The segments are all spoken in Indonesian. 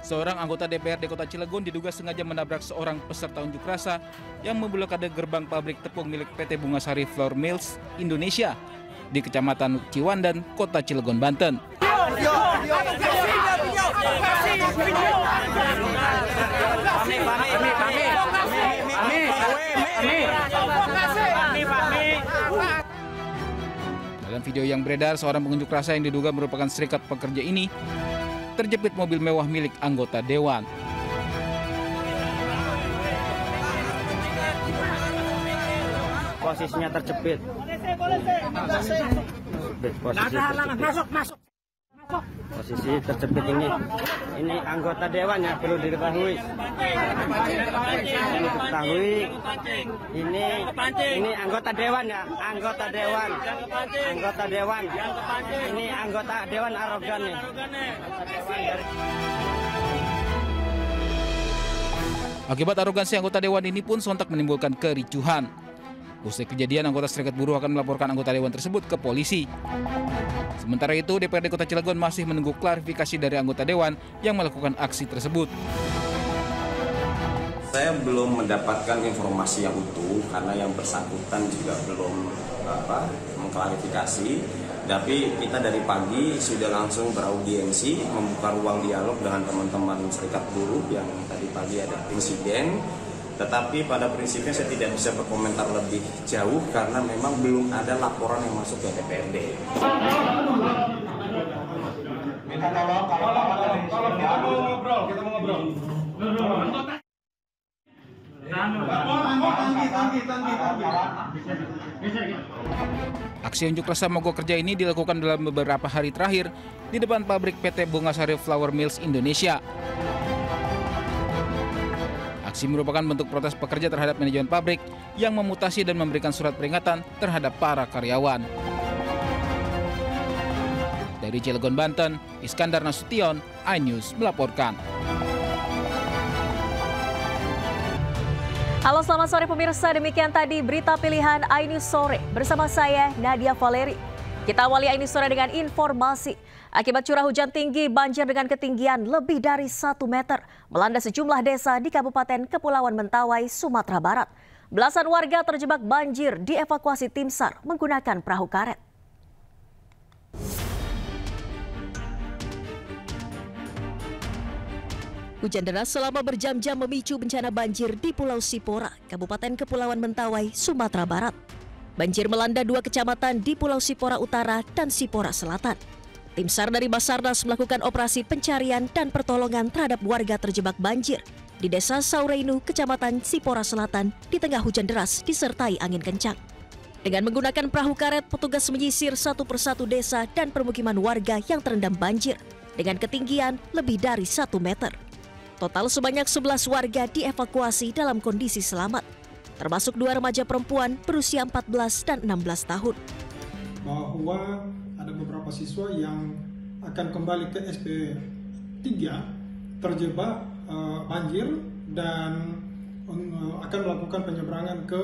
Seorang anggota DPRD Kota Cilegon diduga sengaja menabrak seorang peserta unjuk rasa yang memblokade gerbang pabrik tepung milik PT Bungasari Flour Mills Indonesia di Kecamatan Ciwandan, Kota Cilegon, Banten. Dalam video yang beredar, seorang pengunjuk rasa yang diduga merupakan serikat pekerja ini terjepit mobil mewah milik anggota dewan. Posisinya terjepit. Posisi terjepit ini anggota dewan ya, perlu diketahui. Ini anggota dewan ya, anggota dewan. Ini anggota dewan arogan nih. Akibat arogansi anggota dewan ini pun sontak menimbulkan kericuhan. Usai kejadian, anggota serikat buruh akan melaporkan anggota dewan tersebut ke polisi. Sementara itu, DPRD Kota Cilegon masih menunggu klarifikasi dari anggota dewan yang melakukan aksi tersebut. Saya belum mendapatkan informasi yang utuh karena yang bersangkutan juga belum mengklarifikasi. Tapi kita dari pagi sudah langsung beraudiensi, membuka ruang dialog dengan teman-teman serikat buruh yang tadi pagi ada insiden. Tetapi pada prinsipnya saya tidak bisa berkomentar lebih jauh karena memang belum ada laporan yang masuk ke DPRD. Minta tolong kalau kita mau ngobrol. Aksi unjuk rasa mogok kerja ini dilakukan dalam beberapa hari terakhir di depan pabrik PT Bungasari Flour Mills Indonesia. Aksi merupakan bentuk protes pekerja terhadap manajemen pabrik yang memutasi dan memberikan surat peringatan terhadap para karyawan. Dari Cilegon, Banten, Iskandar Nasution, iNews melaporkan. Halo, selamat sore pemirsa. Demikian tadi berita pilihan iNews Sore bersama saya Nadia Valeri. Kita awali iNews Sore dengan informasi. Akibat curah hujan tinggi, banjir dengan ketinggian lebih dari 1 meter melanda sejumlah desa di Kabupaten Kepulauan Mentawai, Sumatera Barat. Belasan warga terjebak banjir dievakuasi tim SAR menggunakan perahu karet. Hujan deras selama berjam-jam memicu bencana banjir di Pulau Sipora, Kabupaten Kepulauan Mentawai, Sumatera Barat. Banjir melanda 2 kecamatan di Pulau Sipora Utara dan Sipora Selatan. Tim SAR dari Basarnas melakukan operasi pencarian dan pertolongan terhadap warga terjebak banjir di Desa Saureinu, Kecamatan Sipora Selatan di tengah hujan deras disertai angin kencang. Dengan menggunakan perahu karet, petugas menyisir satu persatu desa dan permukiman warga yang terendam banjir dengan ketinggian lebih dari 1 meter. Total sebanyak 11 warga dievakuasi dalam kondisi selamat, termasuk 2 remaja perempuan berusia 14 dan 16 tahun. Bahwa ada beberapa siswa yang akan kembali ke SP 3 terjebak banjir dan akan melakukan penyeberangan ke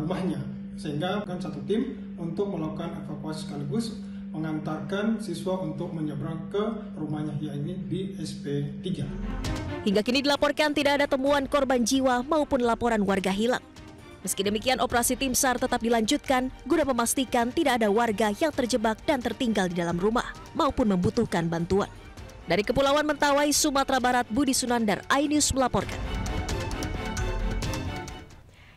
rumahnya, sehingga akan satu tim untuk melakukan evakuasi sekaligus mengantarkan siswa untuk menyeberang ke rumahnya, yaitu di SP 3. Hingga kini dilaporkan tidak ada temuan korban jiwa maupun laporan warga hilang. Meski demikian, operasi tim SAR tetap dilanjutkan guna memastikan tidak ada warga yang terjebak dan tertinggal di dalam rumah maupun membutuhkan bantuan. Dari Kepulauan Mentawai, Sumatera Barat, Budi Sunandar, iNews melaporkan.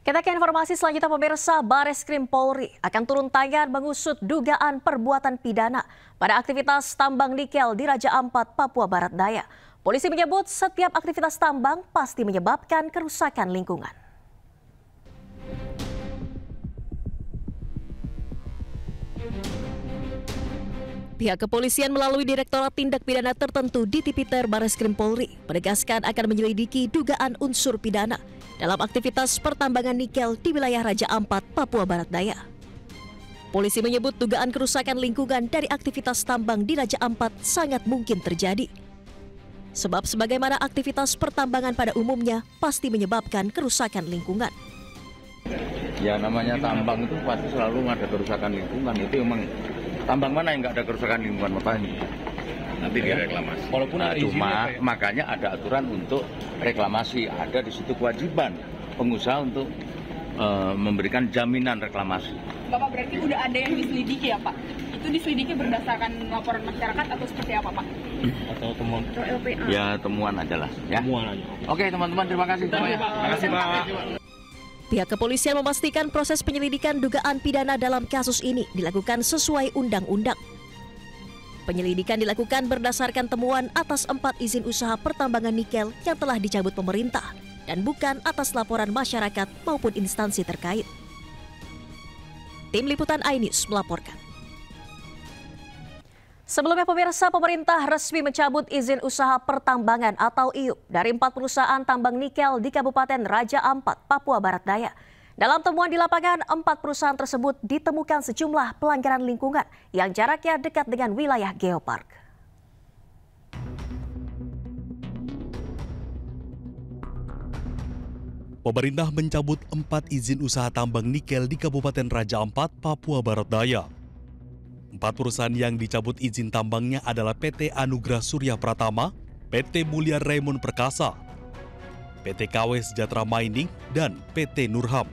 Kita ke informasi selanjutnya pemirsa. Bareskrim Polri akan turun tangan mengusut dugaan perbuatan pidana pada aktivitas tambang nikel di Raja Ampat, Papua Barat Daya. Polisi menyebut setiap aktivitas tambang pasti menyebabkan kerusakan lingkungan. Pihak kepolisian melalui Direktorat Tindak Pidana Tertentu di Tipiter Bareskrim Polri menegaskan akan menyelidiki dugaan unsur pidana dalam aktivitas pertambangan nikel di wilayah Raja Ampat, Papua Barat Daya. Polisi menyebut dugaan kerusakan lingkungan dari aktivitas tambang di Raja Ampat sangat mungkin terjadi. Sebab sebagaimana aktivitas pertambangan pada umumnya pasti menyebabkan kerusakan lingkungan. Ya namanya tambang itu pasti selalu ada kerusakan lingkungan. Itu memang tambang mana yang nggak ada kerusakan lingkungan, Bapak? Nanti direklamasi. Walaupun cuma makanya ada aturan untuk reklamasi. Ada di situ kewajiban pengusaha untuk memberikan jaminan reklamasi. Bapak berarti udah ada yang diselidiki ya Pak? Itu diselidiki berdasarkan laporan masyarakat atau seperti apa Pak? Atau temuan? Atau LPA? Ya temuan aja lah. Ya. Temuan aja. Oke teman-teman, terima kasih. Terima kasih Pak. Pihak kepolisian memastikan proses penyelidikan dugaan pidana dalam kasus ini dilakukan sesuai undang-undang. Penyelidikan dilakukan berdasarkan temuan atas 4 izin usaha pertambangan nikel yang telah dicabut pemerintah dan bukan atas laporan masyarakat maupun instansi terkait. Tim Liputan iNews melaporkan. Sebelumnya pemirsa, pemerintah resmi mencabut izin usaha pertambangan atau IUP dari 4 perusahaan tambang nikel di Kabupaten Raja Ampat, Papua Barat Daya. Dalam temuan di lapangan, 4 perusahaan tersebut ditemukan sejumlah pelanggaran lingkungan yang jaraknya dekat dengan wilayah geopark. Pemerintah mencabut 4 izin usaha tambang nikel di Kabupaten Raja Ampat, Papua Barat Daya. 4 perusahaan yang dicabut izin tambangnya adalah PT Anugrah Surya Pratama, PT Mulia Raymond Perkasa, PT KW Sejahtera Mining, dan PT Nurham.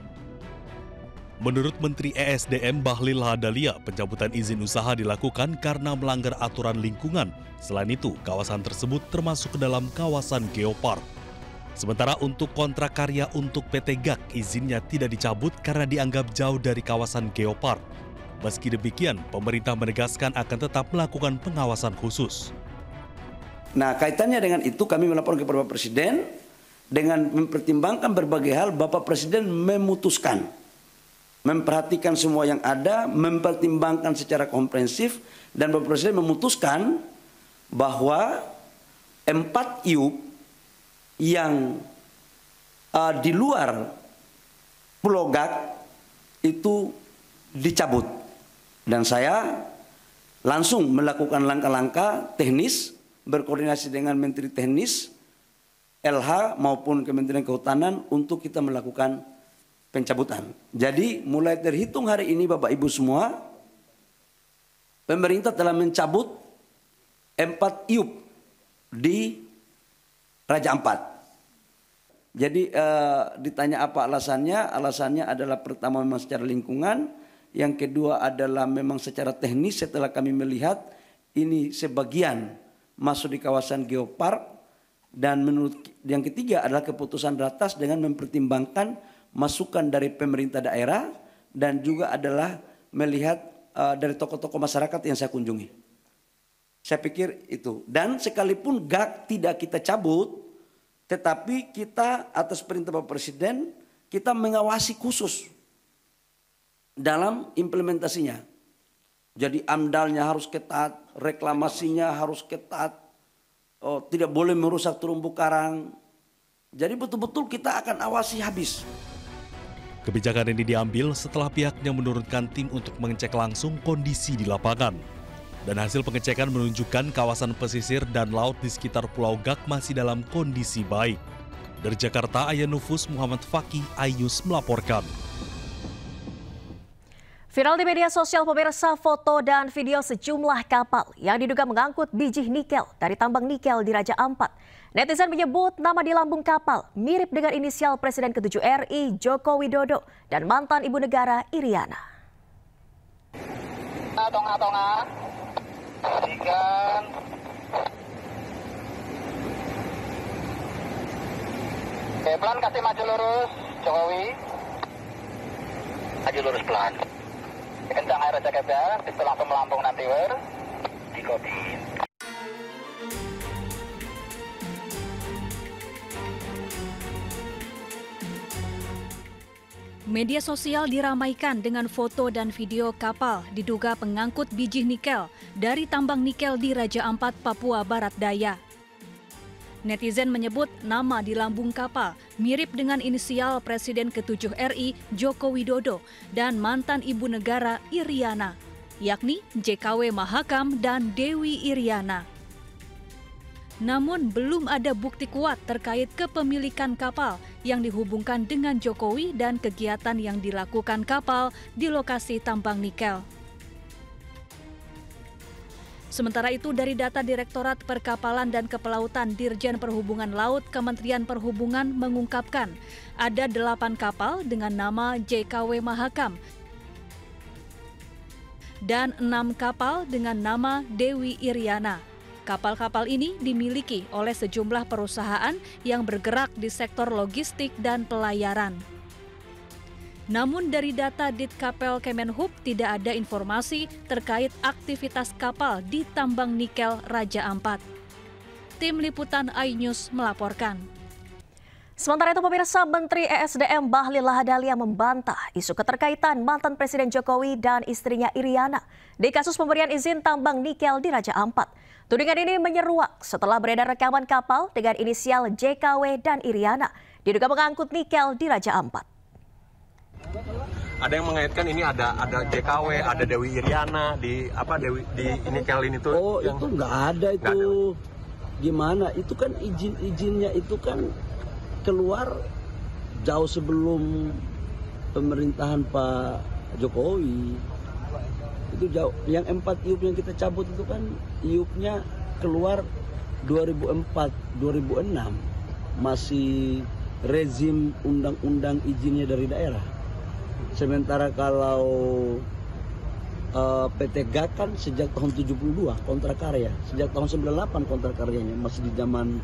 Menurut Menteri ESDM Bahlil Lahadalia, pencabutan izin usaha dilakukan karena melanggar aturan lingkungan. Selain itu, kawasan tersebut termasuk ke dalam kawasan geopark. Sementara untuk kontrak karya untuk PT GAK, izinnya tidak dicabut karena dianggap jauh dari kawasan geopark. Meski demikian, pemerintah menegaskan akan tetap melakukan pengawasan khusus. Nah, kaitannya dengan itu kami melapor kepada Bapak Presiden dengan mempertimbangkan berbagai hal. Bapak Presiden memutuskan, memperhatikan semua yang ada, mempertimbangkan secara komprehensif, dan Bapak Presiden memutuskan bahwa 4 IUP yang di luar Pulau GAK itu dicabut. Dan saya langsung melakukan langkah-langkah teknis, berkoordinasi dengan Menteri Teknis, LH maupun Kementerian Kehutanan untuk kita melakukan pencabutan. Jadi mulai terhitung hari ini Bapak Ibu semua, pemerintah telah mencabut 4 IUP di Raja Ampat. Jadi ditanya apa alasannya? Alasannya adalah pertama memang secara lingkungan, yang kedua adalah memang secara teknis setelah kami melihat ini sebagian masuk di kawasan geopark, dan menurut yang ketiga adalah keputusan ratas dengan mempertimbangkan masukan dari pemerintah daerah dan juga adalah melihat dari tokoh-tokoh masyarakat yang saya kunjungi. Saya pikir itu. Dan sekalipun GAK tidak kita cabut, tetapi kita atas perintah Bapak Presiden kita mengawasi khusus dalam implementasinya. Jadi amdalnya harus ketat, reklamasinya harus ketat, tidak boleh merusak terumbu karang. Jadi betul-betul kita akan awasi habis. Kebijakan ini diambil setelah pihaknya menurunkan tim untuk mengecek langsung kondisi di lapangan. Dan hasil pengecekan menunjukkan kawasan pesisir dan laut di sekitar Pulau GAK masih dalam kondisi baik. Dari Jakarta, Ayanufus Muhammad Fakih, iNews melaporkan. Viral di media sosial pemirsa, foto dan video sejumlah kapal yang diduga mengangkut biji nikel dari tambang nikel di Raja Ampat. Netizen menyebut nama di lambung kapal mirip dengan inisial Presiden ke-7 RI Joko Widodo dan mantan Ibu Negara Iriana. Tonga-tonga, ikan. Oke, pelan kasih maju lurus, Jokowi. Maju lurus pelan. Kencang air jaketnya, itu langsung melambung nanti wer. Dikotin. Media sosial diramaikan dengan foto dan video kapal diduga pengangkut biji nikel dari tambang nikel di Raja Ampat, Papua Barat Daya. Netizen menyebut nama di lambung kapal mirip dengan inisial Presiden ke-7 RI Joko Widodo dan mantan Ibu Negara Iriana, yakni JKW Mahakam dan Dewi Iriana. Namun belum ada bukti kuat terkait kepemilikan kapal yang dihubungkan dengan Jokowi dan kegiatan yang dilakukan kapal di lokasi tambang nikel. Sementara itu, dari data Direktorat Perkapalan dan Kepelautan Dirjen Perhubungan Laut Kementerian Perhubungan mengungkapkan ada 8 kapal dengan nama JKW Mahakam dan 6 kapal dengan nama Dewi Iriana. Kapal-kapal ini dimiliki oleh sejumlah perusahaan yang bergerak di sektor logistik dan pelayaran. Namun dari data Ditkapel Kemenhub tidak ada informasi terkait aktivitas kapal di tambang nikel Raja Ampat. Tim Liputan iNews melaporkan. Sementara itu pemirsa, Menteri ESDM Bahlil Lahadalia membantah isu keterkaitan mantan Presiden Jokowi dan istrinya Iriana di kasus pemberian izin tambang nikel di Raja Ampat. Tudingan ini menyeruak setelah beredar rekaman kapal dengan inisial JKW dan Iriana diduga mengangkut nikel di Raja Ampat. Ada yang mengaitkan ini ada JKW, ada Dewi Iriana di nikel ini tuh. Oh, yang... itu nggak ada itu. Nggak ada. Gimana? Itu kan izin-izinnya itu kan keluar jauh sebelum pemerintahan Pak Jokowi. Itu jauh. Yang 4 IUP yang kita cabut itu kan IUP-nya keluar 2004, 2006. Masih rezim undang-undang izinnya dari daerah. Sementara kalau PT GAK kan sejak tahun 72 kontrak karya. Sejak tahun 98 kontrak karyanya, masih di zaman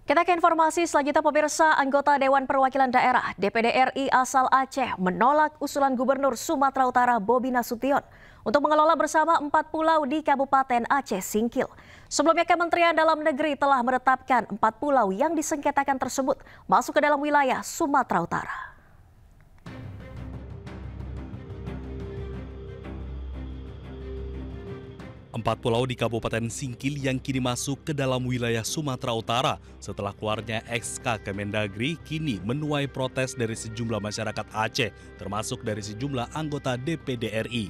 Kita ke informasi selanjutnya pemirsa, anggota Dewan Perwakilan Daerah DPD RI asal Aceh menolak usulan Gubernur Sumatera Utara Bobi Nasution untuk mengelola bersama 4 pulau di Kabupaten Aceh Singkil. Sebelumnya Kementerian Dalam Negeri telah menetapkan 4 pulau yang disengketakan tersebut masuk ke dalam wilayah Sumatera Utara. Empat pulau di Kabupaten Singkil yang kini masuk ke dalam wilayah Sumatera Utara setelah keluarnya SK Kemendagri kini menuai protes dari sejumlah masyarakat Aceh, termasuk dari sejumlah anggota DPD RI.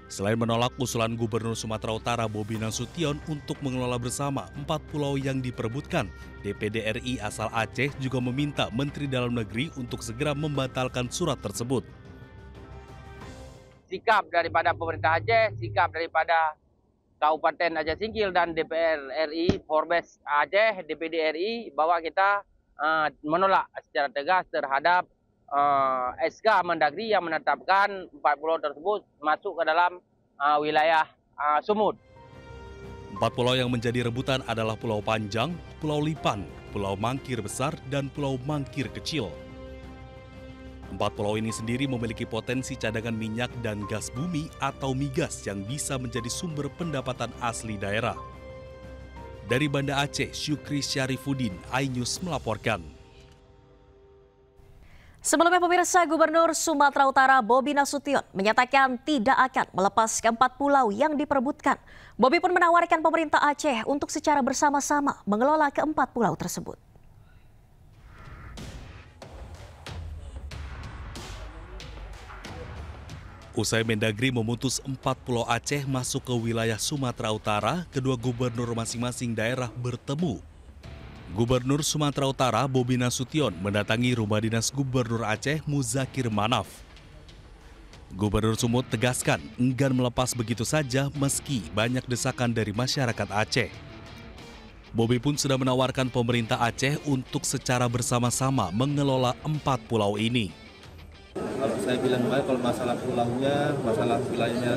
Selain menolak usulan Gubernur Sumatera Utara Bobi Nasution untuk mengelola bersama 4 pulau yang diperebutkan, DPD RI asal Aceh juga meminta Menteri Dalam Negeri untuk segera membatalkan surat tersebut. Sikap daripada pemerintah Aceh, sikap daripada Kabupaten Aceh Singkil dan DPR RI, Forbes Aceh, DPD RI, bahwa kita menolak secara tegas terhadap SK Mendagri yang menetapkan 4 pulau tersebut masuk ke dalam wilayah Sumut. 4 pulau yang menjadi rebutan adalah Pulau Panjang, Pulau Lipan, Pulau Mangkir Besar, dan Pulau Mangkir Kecil. 4 pulau ini sendiri memiliki potensi cadangan minyak dan gas bumi atau migas yang bisa menjadi sumber pendapatan asli daerah. Dari Banda Aceh, Syukri Syarifuddin, iNews melaporkan. Sebelumnya pemirsa, Gubernur Sumatera Utara Bobi Nasution menyatakan tidak akan melepas ke 4 pulau yang diperebutkan. Bobi pun menawarkan pemerintah Aceh untuk secara bersama-sama mengelola ke 4 pulau tersebut. Usai Mendagri memutus 4 pulau Aceh masuk ke wilayah Sumatera Utara, kedua gubernur masing-masing daerah bertemu. Gubernur Sumatera Utara Bobi Nasution mendatangi rumah dinas Gubernur Aceh Muzakir Manaf. Gubernur Sumut tegaskan enggan melepas begitu saja meski banyak desakan dari masyarakat Aceh. Bobi pun sudah menawarkan pemerintah Aceh untuk secara bersama-sama mengelola 4 pulau ini. Kalau saya bilang baik, kalau masalah pulaunya, masalah wilayahnya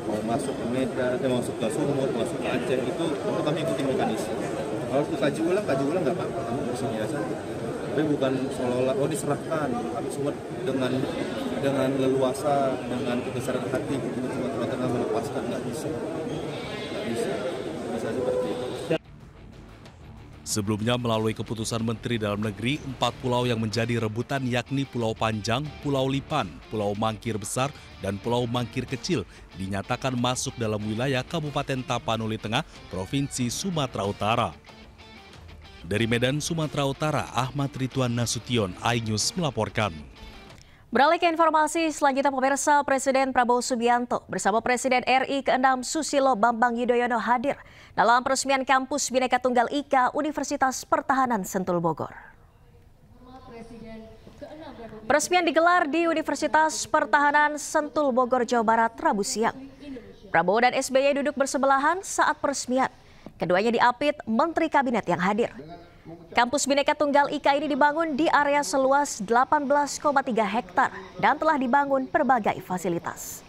mau masuk ke Medan, masuk ke Sumut, masuk ke Aceh, itu kami ikuti mekanisme. Kalau kaji ulang nggak apa-apa, kamu bersini saja. Tapi bukan seolah-olah diserahkan, kami Sumut dengan leluasa, dengan kebesaran hati, kita Sumatera Tengah melepaskan, nggak bisa seperti itu. Sebelumnya melalui keputusan Menteri Dalam Negeri, 4 pulau yang menjadi rebutan yakni Pulau Panjang, Pulau Lipan, Pulau Mangkir Besar, dan Pulau Mangkir Kecil dinyatakan masuk dalam wilayah Kabupaten Tapanuli Tengah, Provinsi Sumatera Utara. Dari Medan, Sumatera Utara, Ahmad Ridwan Nasution, iNews melaporkan. Beralih ke informasi selanjutnya, pemirsa, Presiden Prabowo Subianto bersama Presiden RI ke-6 Susilo Bambang Yudhoyono hadir dalam peresmian kampus Bhinneka Tunggal Ika Universitas Pertahanan Sentul Bogor. Peresmian digelar di Universitas Pertahanan Sentul Bogor, Jawa Barat, Rabu siang. Prabowo dan SBY duduk bersebelahan saat peresmian. Keduanya diapit Menteri Kabinet yang hadir. Kampus Bhinneka Tunggal Ika ini dibangun di area seluas 18,3 hektar dan telah dibangun berbagai fasilitas.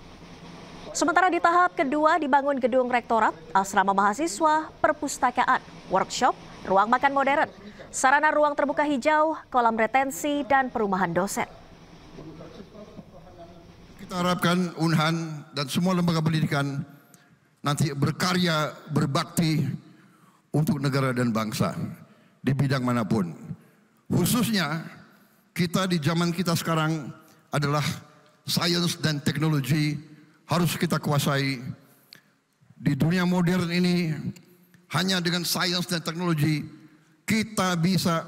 Sementara di tahap kedua dibangun gedung rektorat, asrama mahasiswa, perpustakaan, workshop, ruang makan modern, sarana ruang terbuka hijau, kolam retensi, dan perumahan dosen. Kita harapkan Unhan dan semua lembaga pendidikan nanti berkarya, berbakti untuk negara dan bangsa di bidang manapun. Khususnya kita di zaman kita sekarang adalah sains dan teknologi harus kita kuasai. Di dunia modern ini hanya dengan sains dan teknologi kita bisa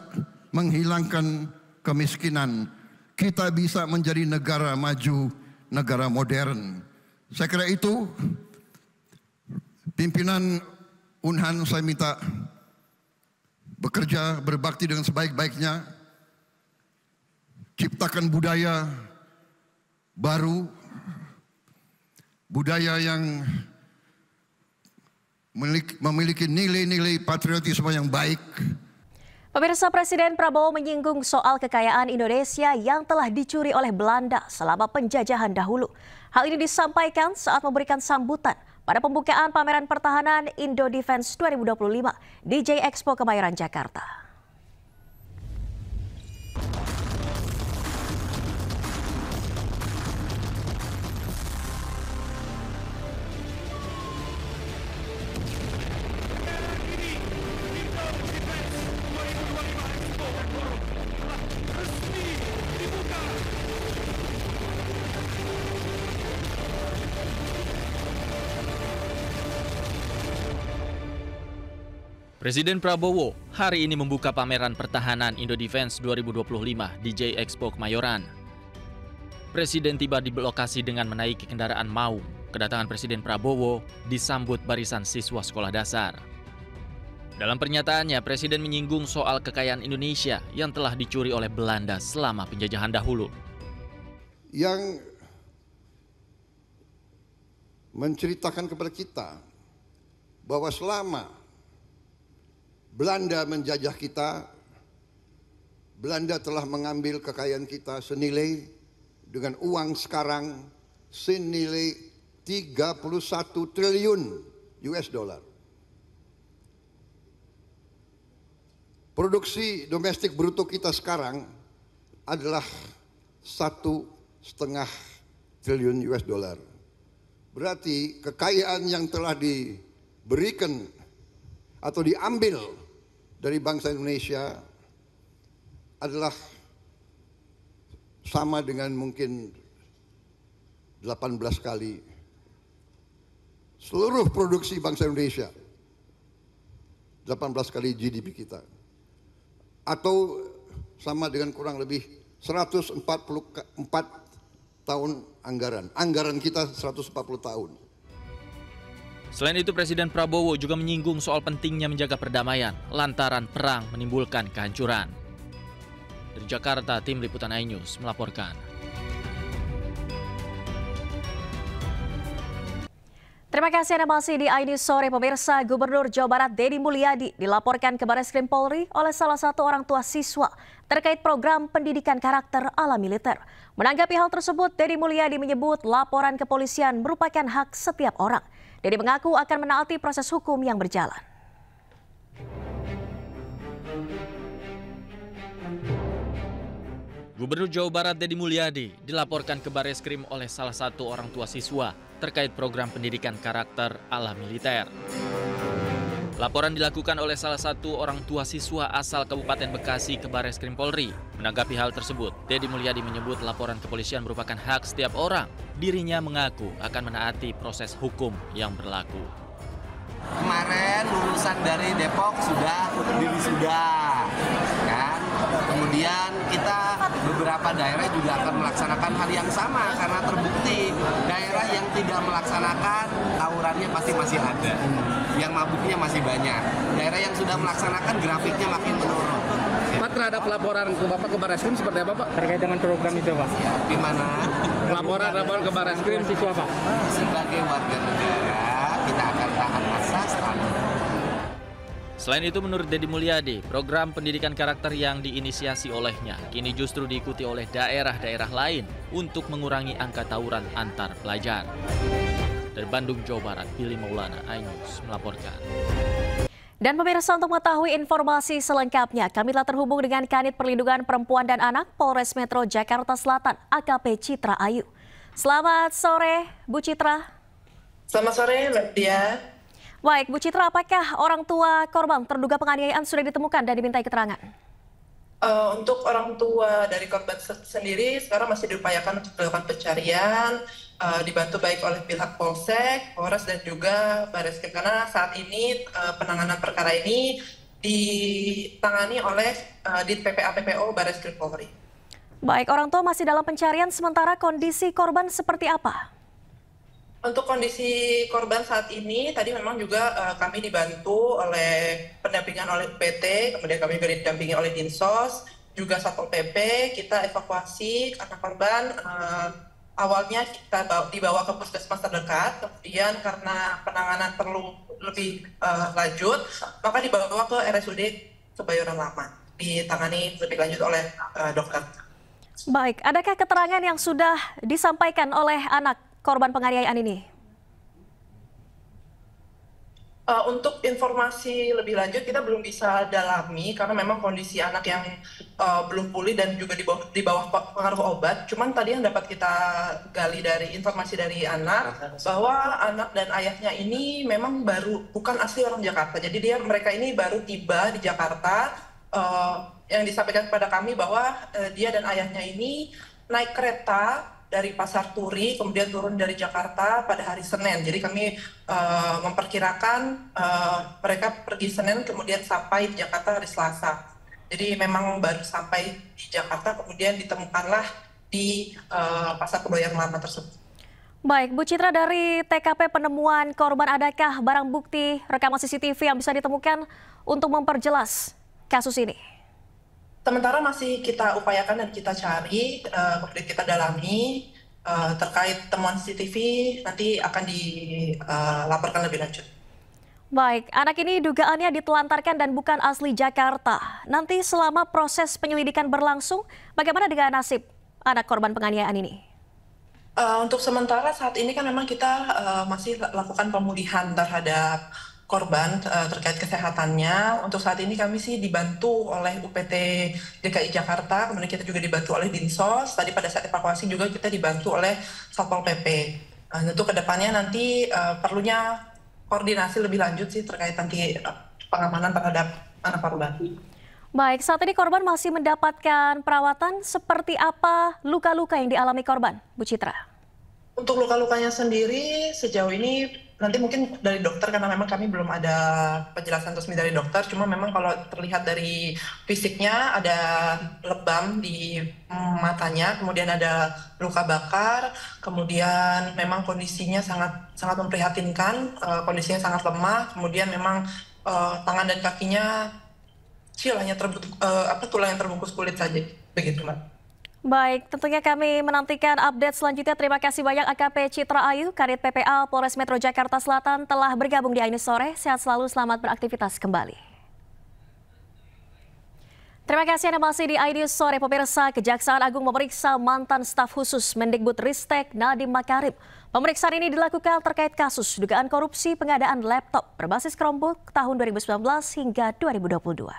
menghilangkan kemiskinan. Kita bisa menjadi negara maju, negara modern. Saya kira itu pimpinan Unhan saya minta bekerja, berbakti dengan sebaik-baiknya, ciptakan budaya baru, budaya yang memiliki nilai-nilai patriotisme yang baik. Pemirsa, Presiden Prabowo menyinggung soal kekayaan Indonesia yang telah dicuri oleh Belanda selama penjajahan dahulu. Hal ini disampaikan saat memberikan sambutan pada pembukaan pameran pertahanan Indo Defense 2025 di J Expo Kemayoran, Jakarta. Presiden Prabowo hari ini membuka pameran pertahanan Indo Defense 2025 di J Expo Kemayoran. Presiden tiba di lokasi dengan menaiki kendaraan maung. Kedatangan Presiden Prabowo disambut barisan siswa sekolah dasar. Dalam pernyataannya, Presiden menyinggung soal kekayaan Indonesia yang telah dicuri oleh Belanda selama penjajahan dahulu. Yang menceritakan kepada kita bahwa selama Belanda menjajah kita, Belanda telah mengambil kekayaan kita senilai dengan uang sekarang senilai 31 triliun US dollar. Produksi domestik bruto kita sekarang adalah 1,5 triliun US dollar. Berarti kekayaan yang telah diberikan atau diambil dari bangsa Indonesia adalah sama dengan mungkin 18 kali seluruh produksi bangsa Indonesia, 18 kali GDP kita, atau sama dengan kurang lebih 144 tahun anggaran kita 140 tahun. Selain itu, Presiden Prabowo juga menyinggung soal pentingnya menjaga perdamaian lantaran perang menimbulkan kehancuran. Dari Jakarta, tim Liputan iNews melaporkan. Terima kasih Anda masih di iNews Sore. Pemirsa, Gubernur Jawa Barat Deddy Mulyadi dilaporkan ke Barreskrim Polri oleh salah satu orang tua siswa terkait program pendidikan karakter ala militer. Menanggapi hal tersebut, Deddy Mulyadi menyebut laporan kepolisian merupakan hak setiap orang. Deddy mengaku akan menaati proses hukum yang berjalan. Gubernur Jawa Barat Deddy Mulyadi dilaporkan ke Barreskrim oleh salah satu orang tua siswa terkait program pendidikan karakter ala militer. Laporan dilakukan oleh salah satu orang tua siswa asal Kabupaten Bekasi ke Barreskrim Polri. Menanggapi hal tersebut, Deddy Mulyadi menyebut laporan kepolisian merupakan hak setiap orang. Dirinya mengaku akan menaati proses hukum yang berlaku. Kemarin lulusan dari Depok sudah diwisuda, kan? Kemudian kita beberapa beberapa daerah juga akan melaksanakan hal yang sama karena terbukti daerah yang tidak melaksanakan tawurannya pasti masih ada, yang mabuknya masih banyak. Daerah yang sudah melaksanakan grafiknya makin menurun. Pak, terhadap laporan ke Bapak ke Barreskrim seperti apa Pak? Terkait dengan program itu Pak? Di mana? Laporan ke Barreskrim siswa Pak? Sebagai warga negara kita akan tahan asas. Selain itu, menurut Deddy Mulyadi, program pendidikan karakter yang diinisiasi olehnya kini justru diikuti oleh daerah-daerah lain untuk mengurangi angka tawuran antar pelajar. Dari Bandung, Jawa Barat, Billy Maulana, iNews melaporkan. Dan pemirsa, untuk mengetahui informasi selengkapnya, kami telah terhubung dengan Kanit Perlindungan Perempuan dan Anak Polres Metro Jakarta Selatan, AKP Citra Ayu. Selamat sore, Bu Citra. Selamat sore, Mbak Dia. Baik, Bu Citra, apakah orang tua korban terduga penganiayaan sudah ditemukan dan dimintai keterangan? Untuk orang tua dari korban sendiri sekarang masih diupayakan untuk dilakukan pencarian, dibantu baik oleh pihak Polsek, Polres dan juga Barreskrim, karena saat ini penanganan perkara ini ditangani oleh di PPA-PPO Barreskrim Polri. Baik, orang tua masih dalam pencarian, sementara kondisi korban seperti apa? Untuk kondisi korban saat ini, tadi memang juga kami dibantu oleh pendampingan oleh PT, kemudian kami juga didampingi oleh Dinsos, juga Satpol PP, kita evakuasi karena korban awalnya kita dibawa ke puskesmas terdekat, kemudian karena penanganan perlu lebih lanjut, maka dibawa ke RSUD Kebayoran Lama, ditangani lebih lanjut oleh dokter. Baik, adakah keterangan yang sudah disampaikan oleh anak korban penganiayaan ini? Untuk informasi lebih lanjut kita belum bisa dalami karena memang kondisi anak yang belum pulih dan juga di bawah pengaruh obat. Cuman tadi yang dapat kita gali dari informasi dari anak bahwa anak dan ayahnya ini memang bukan asli orang Jakarta. Jadi mereka ini baru tiba di Jakarta. Yang disampaikan kepada kami bahwa dia dan ayahnya ini naik kereta dari Pasar Turi, kemudian turun dari Jakarta pada hari Senin. Jadi kami memperkirakan mereka pergi Senin, kemudian sampai di Jakarta hari Selasa. Jadi memang baru sampai di Jakarta, kemudian ditemukanlah di Pasar Kebayoran Lama tersebut. Baik, Bu Citra, dari TKP penemuan korban, adakah barang bukti rekaman CCTV yang bisa ditemukan untuk memperjelas kasus ini? Sementara masih kita upayakan dan kita cari, kemudian kita dalami terkait temuan CCTV, nanti akan dilaporkan lebih lanjut. Baik, anak ini dugaannya ditelantarkan dan bukan asli Jakarta. Nanti selama proses penyelidikan berlangsung, bagaimana dengan nasib anak korban penganiayaan ini? Untuk sementara saat ini kan memang kita masih lakukan pemulihan terhadap korban terkait kesehatannya. Untuk saat ini kami sih dibantu oleh UPT DKI Jakarta, kemudian kita juga dibantu oleh Dinsos. Tadi pada saat evakuasi juga kita dibantu oleh Satpol PP. Tentu kedepannya nanti perlunya koordinasi lebih lanjut sih terkait nanti pengamanan terhadap anak korban. Baik, saat ini korban masih mendapatkan perawatan. Seperti apa luka-luka yang dialami korban, Bu Citra? Untuk luka-lukanya sendiri sejauh ini nanti mungkin dari dokter, karena memang kami belum ada penjelasan resmi dari dokter. Cuma memang kalau terlihat dari fisiknya ada lebam di matanya, kemudian ada luka bakar, kemudian memang kondisinya sangat memprihatinkan, kondisinya sangat lemah, kemudian memang tangan dan kakinya hanya tulang yang terbungkus kulit saja, begitu Mbak. Baik, tentunya kami menantikan update selanjutnya. Terima kasih banyak AKP Citra Ayu, Kanit PPA Polres Metro Jakarta Selatan telah bergabung di iNews Sore. Sehat selalu, selamat beraktivitas kembali. Terima kasih Anda masih di iNews Sore. Pemirsa, Kejaksaan Agung memeriksa mantan staf khusus Mendikbudristek Nadiem Makarim. Pemeriksaan ini dilakukan terkait kasus dugaan korupsi pengadaan laptop berbasis Chromebook tahun 2019 hingga 2022.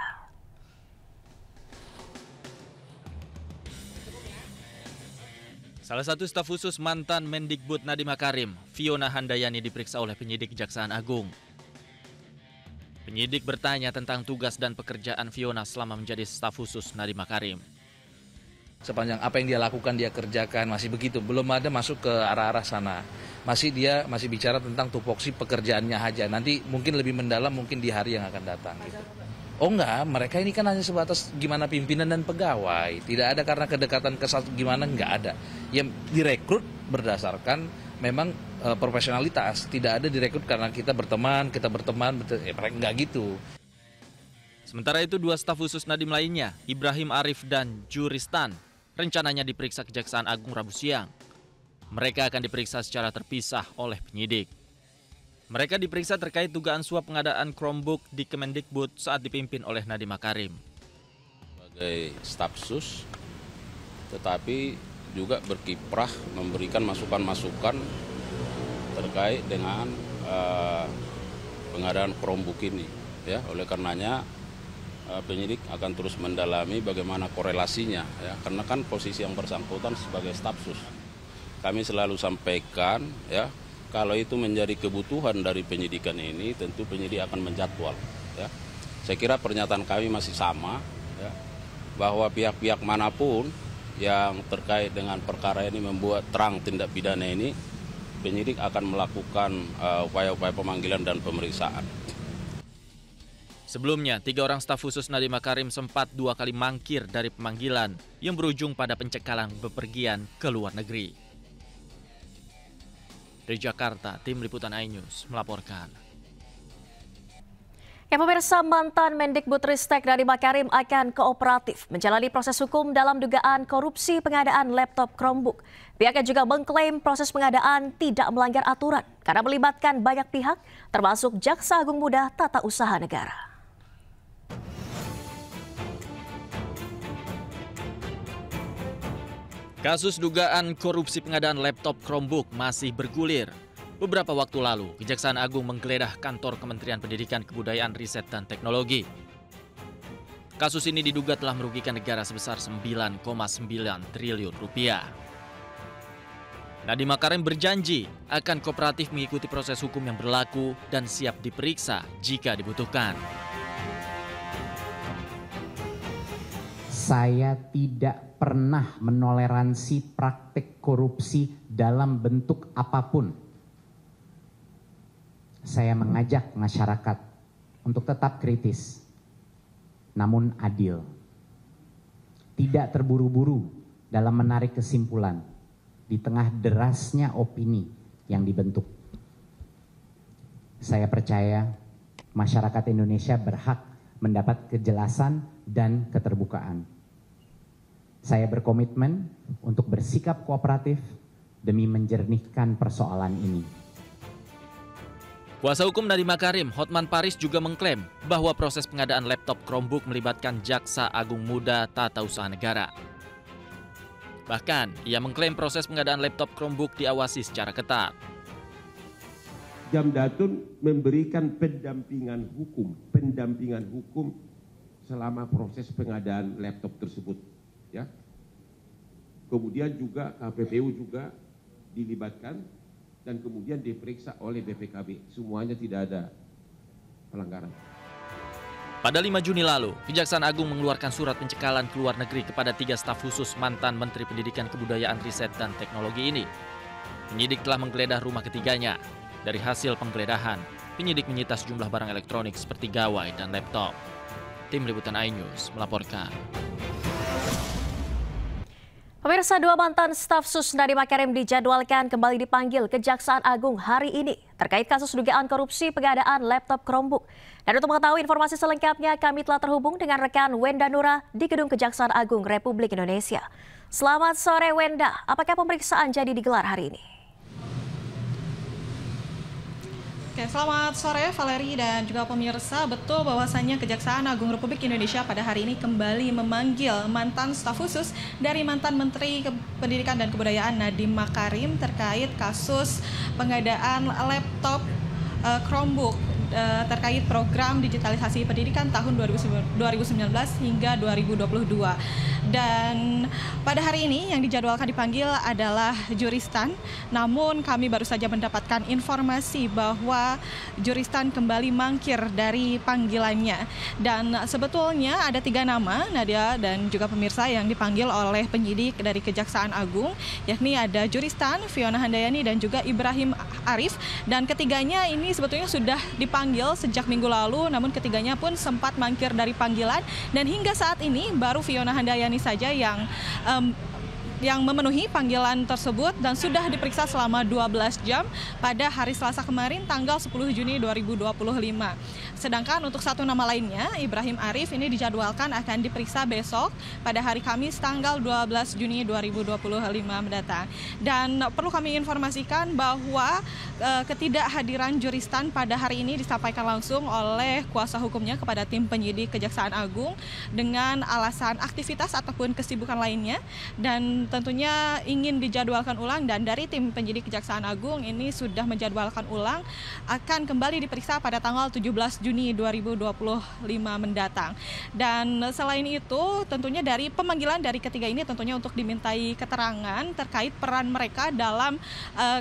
Salah satu staf khusus mantan Mendikbud Nadiem Makarim, Fiona Handayani, diperiksa oleh penyidik Kejaksaan Agung. Penyidik bertanya tentang tugas dan pekerjaan Fiona selama menjadi staf khusus Nadiem Makarim. Sepanjang apa yang dia lakukan, dia kerjakan, masih begitu. Belum ada masuk ke arah-arah sana. Dia masih bicara tentang tupoksi pekerjaannya aja. Nanti mungkin lebih mendalam, mungkin di hari yang akan datang. Gitu. Oh enggak, mereka ini kan hanya sebatas gimana pimpinan dan pegawai. Tidak ada karena kedekatan ke satu gimana, enggak ada. Yang direkrut berdasarkan memang profesionalitas. Tidak ada direkrut karena kita berteman, mereka enggak gitu. Sementara itu, 2 staf khusus Nadiem lainnya, Ibrahim Arif dan Juristan, rencananya diperiksa Kejaksaan Agung Rabu siang. Mereka akan diperiksa secara terpisah oleh penyidik. Mereka diperiksa terkait dugaan suap pengadaan Chromebook di Kemendikbud saat dipimpin oleh Nadiem Makarim. Sebagai staf sus, tetapi juga berkiprah memberikan masukan-masukan terkait dengan pengadaan Chromebook ini. Ya, oleh karenanya penyidik akan terus mendalami bagaimana korelasinya, ya, karena kan posisi yang bersangkutan sebagai staf sus. Kami selalu sampaikan, ya, kalau itu menjadi kebutuhan dari penyidikan ini, tentu penyidik akan menjadwal. Ya. Saya kira pernyataan kami masih sama, ya, bahwa pihak-pihak manapun yang terkait dengan perkara ini membuat terang tindak pidana ini, penyidik akan melakukan upaya-upaya pemanggilan dan pemeriksaan. Sebelumnya, 3 orang staf khusus Nadiem Makarim sempat 2 kali mangkir dari pemanggilan yang berujung pada pencekalan bepergian ke luar negeri. Dari Jakarta, Tim Liputan iNews melaporkan. Ya, pemirsa, mantan Mendikbudristek Nadiem Makarim akan kooperatif menjalani proses hukum dalam dugaan korupsi pengadaan laptop Chromebook. Pihaknya juga mengklaim proses pengadaan tidak melanggar aturan karena melibatkan banyak pihak, termasuk Jaksa Agung Muda Tata Usaha Negara. Kasus dugaan korupsi pengadaan laptop Chromebook masih bergulir. Beberapa waktu lalu, Kejaksaan Agung menggeledah kantor Kementerian Pendidikan, Kebudayaan, Riset, dan Teknologi. Kasus ini diduga telah merugikan negara sebesar 9,9 triliun rupiah. Nadiem Makarim berjanji akan kooperatif mengikuti proses hukum yang berlaku dan siap diperiksa jika dibutuhkan. Saya tidak pernah menoleransi praktik korupsi dalam bentuk apapun. Saya mengajak masyarakat untuk tetap kritis, namun adil. Tidak terburu-buru dalam menarik kesimpulan di tengah derasnya opini yang dibentuk. Saya percaya masyarakat Indonesia berhak mendapat kejelasan dan keterbukaan. Saya berkomitmen untuk bersikap kooperatif demi menjernihkan persoalan ini. Kuasa hukum Nadiem Makarim, Hotman Paris, juga mengklaim bahwa proses pengadaan laptop Chromebook melibatkan Jaksa Agung Muda Tata Usaha Negara. Bahkan, ia mengklaim proses pengadaan laptop Chromebook diawasi secara ketat. Jamdatun memberikan pendampingan hukum selama proses pengadaan laptop tersebut. Ya. Kemudian juga KPPU juga dilibatkan dan kemudian diperiksa oleh BPKB. Semuanya tidak ada pelanggaran. Pada 5 Juni lalu, Kejaksaan Agung mengeluarkan surat pencekalan ke luar negeri kepada 3 staf khusus mantan Menteri Pendidikan, Kebudayaan, Riset, dan Teknologi ini. Penyidik telah menggeledah rumah ketiganya. Dari hasil penggeledahan, penyidik menyita sejumlah barang elektronik seperti gawai dan laptop. Tim Liputan iNews melaporkan. Pemirsa, 2 mantan staf sus Nadiem Makarim dijadwalkan kembali dipanggil Kejaksaan Agung hari ini terkait kasus dugaan korupsi pengadaan laptop Chromebook. Dan untuk mengetahui informasi selengkapnya, kami telah terhubung dengan rekan Wenda Nura di Gedung Kejaksaan Agung Republik Indonesia. Selamat sore, Wenda. Apakah pemeriksaan jadi digelar hari ini? Oke, selamat sore Valeri dan juga pemirsa. Betul bahwasannya Kejaksaan Agung Republik Indonesia pada hari ini kembali memanggil mantan staf khusus dari mantan Menteri Pendidikan dan Kebudayaan Nadiem Makarim terkait kasus pengadaan laptop Chromebook terkait program digitalisasi pendidikan tahun 2019 hingga 2022. Dan pada hari ini yang dijadwalkan dipanggil adalah Juristan, namun kami baru saja mendapatkan informasi bahwa Juristan kembali mangkir dari panggilannya. Dan sebetulnya ada 3 nama, Nadia dan juga pemirsa, yang dipanggil oleh penyidik dari Kejaksaan Agung, yakni ada Juristan, Fiona Handayani, dan juga Ibrahim Arif. Dan ketiganya ini sebetulnya sudah dipanggil dipanggil sejak minggu lalu, namun ketiganya pun sempat mangkir dari panggilan dan hingga saat ini baru Fiona Handayani saja yang memenuhi panggilan tersebut dan sudah diperiksa selama 12 jam pada hari Selasa kemarin tanggal 10 Juni 2025. Sedangkan untuk satu nama lainnya, Ibrahim Arif, ini dijadwalkan akan diperiksa besok pada hari Kamis tanggal 12 Juni 2025 mendatang. Dan perlu kami informasikan bahwa ketidakhadiran juristan pada hari ini disampaikan langsung oleh kuasa hukumnya kepada tim penyidik Kejaksaan Agung dengan alasan aktivitas ataupun kesibukan lainnya, dan tentunya ingin dijadwalkan ulang, dan dari tim penyidik Kejaksaan Agung ini sudah menjadwalkan ulang akan kembali diperiksa pada tanggal 17 Juni 2025 mendatang. Dan selain itu tentunya dari pemanggilan dari ketiga ini tentunya untuk dimintai keterangan terkait peran mereka dalam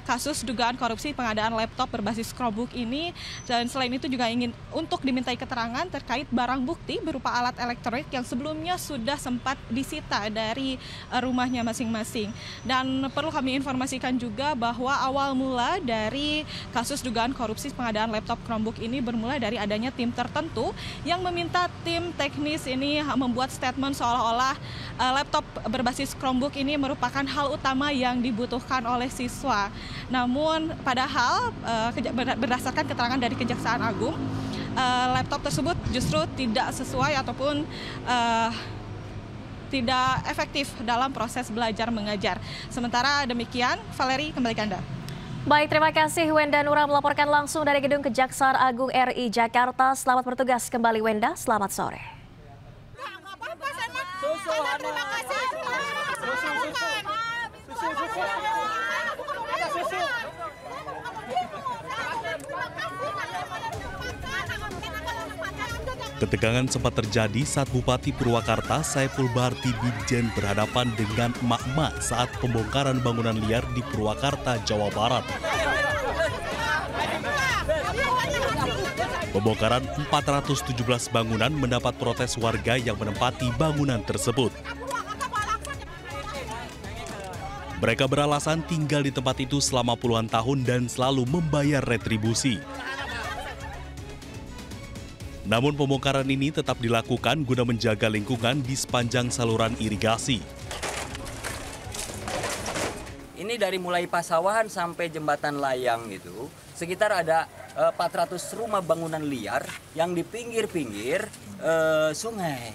kasus dugaan korupsi pengadaan laptop berbasis Chromebook ini, dan selain itu juga ingin untuk dimintai keterangan terkait barang bukti berupa alat elektronik yang sebelumnya sudah sempat disita dari rumahnya masing-masing. Dan perlu kami informasikan juga bahwa awal mula dari kasus dugaan korupsi pengadaan laptop Chromebook ini bermula dari adanya tim tertentu yang meminta tim teknis ini membuat statement seolah-olah laptop berbasis Chromebook ini merupakan hal utama yang dibutuhkan oleh siswa. Namun padahal berdasarkan keterangan dari Kejaksaan Agung, laptop tersebut justru tidak sesuai ataupun tidak efektif dalam proses belajar mengajar. Sementara demikian, Valeri, kembali ke Anda. Baik, terima kasih Wenda Nura melaporkan langsung dari Gedung Kejaksaan Agung RI Jakarta. Selamat bertugas kembali Wenda, selamat sore. Ketegangan sempat terjadi saat Bupati Purwakarta Saiful Bahar Bidjen berhadapan dengan emak-emak saat pembongkaran bangunan liar di Purwakarta, Jawa Barat. Pembongkaran 417 bangunan mendapat protes warga yang menempati bangunan tersebut. Mereka beralasan tinggal di tempat itu selama puluhan tahun dan selalu membayar retribusi. Namun pembongkaran ini tetap dilakukan guna menjaga lingkungan di sepanjang saluran irigasi. Ini dari mulai Pasawahan sampai Jembatan Layang itu, sekitar ada 400 rumah bangunan liar yang di pinggir-pinggir sungai.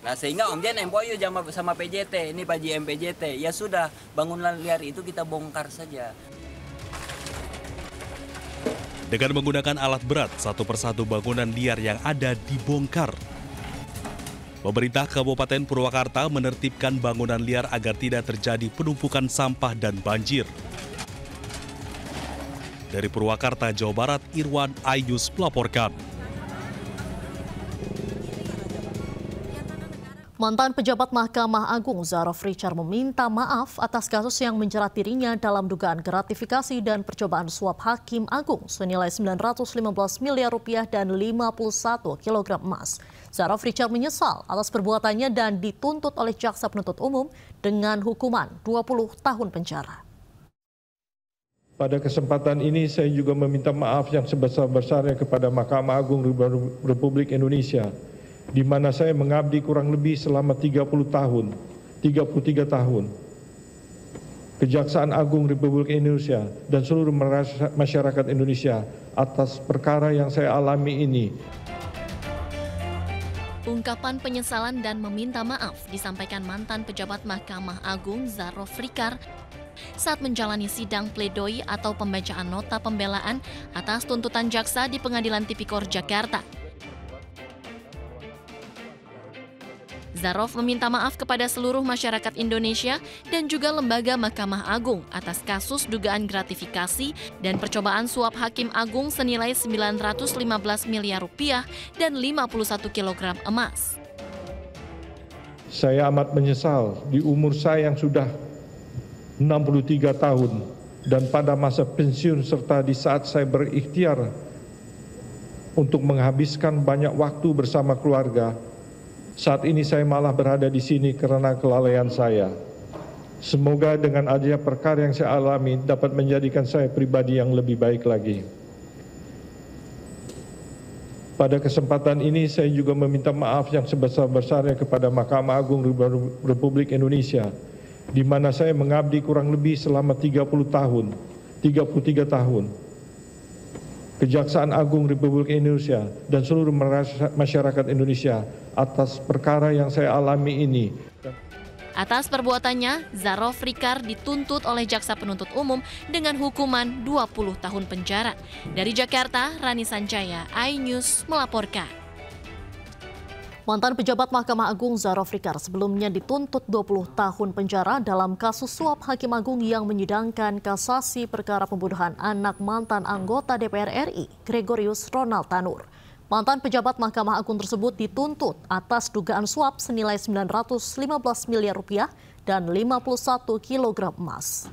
Nah sehingga Om Jen MOU sama PJT, ini Pak JM PJT, ya sudah bangunan liar itu kita bongkar saja. Dengan menggunakan alat berat, satu persatu bangunan liar yang ada dibongkar. Pemerintah Kabupaten Purwakarta menertibkan bangunan liar agar tidak terjadi penumpukan sampah dan banjir. Dari Purwakarta, Jawa Barat, Irwan Ayus melaporkan. Mantan pejabat Mahkamah Agung Zarof Richard meminta maaf atas kasus yang menjerat dirinya dalam dugaan gratifikasi dan percobaan suap Hakim Agung senilai 915 miliar rupiah dan 51 kg emas. Zarof Richard menyesal atas perbuatannya dan dituntut oleh Jaksa Penuntut Umum dengan hukuman 20 tahun penjara. Pada kesempatan ini saya juga meminta maaf yang sebesar-besarnya kepada Mahkamah Agung Republik Indonesia, di mana saya mengabdi kurang lebih selama 33 tahun. Kejaksaan Agung Republik Indonesia dan seluruh masyarakat Indonesia atas perkara yang saya alami ini. Ungkapan penyesalan dan meminta maaf disampaikan mantan pejabat Mahkamah Agung Zarof Richard saat menjalani sidang pledoi atau pembacaan nota pembelaan atas tuntutan jaksa di Pengadilan Tipikor Jakarta. Zarof meminta maaf kepada seluruh masyarakat Indonesia dan juga lembaga Mahkamah Agung atas kasus dugaan gratifikasi dan percobaan suap Hakim Agung senilai 915 miliar rupiah dan 51 kg emas. Saya amat menyesal di umur saya yang sudah 63 tahun dan pada masa pensiun serta di saat saya berikhtiar untuk menghabiskan banyak waktu bersama keluarga. Saat ini saya malah berada di sini karena kelalaian saya. Semoga dengan adanya perkara yang saya alami dapat menjadikan saya pribadi yang lebih baik lagi. Pada kesempatan ini saya juga meminta maaf yang sebesar-besarnya kepada Mahkamah Agung Republik Indonesia, di mana saya mengabdi kurang lebih selama 33 tahun. Kejaksaan Agung Republik Indonesia dan seluruh masyarakat Indonesia atas perkara yang saya alami ini. Atas perbuatannya, Zarof Rikar dituntut oleh Jaksa Penuntut Umum dengan hukuman 20 tahun penjara. Dari Jakarta, Rani Sanjaya, iNews melaporkan. Mantan pejabat Mahkamah Agung Zarof Rikar sebelumnya dituntut 20 tahun penjara dalam kasus suap Hakim Agung yang menyidangkan kasasi perkara pembunuhan anak mantan anggota DPR RI, Gregorius Ronald Tanur. Mantan pejabat Mahkamah Agung tersebut dituntut atas dugaan suap senilai 915 miliar rupiah dan 51 kg emas.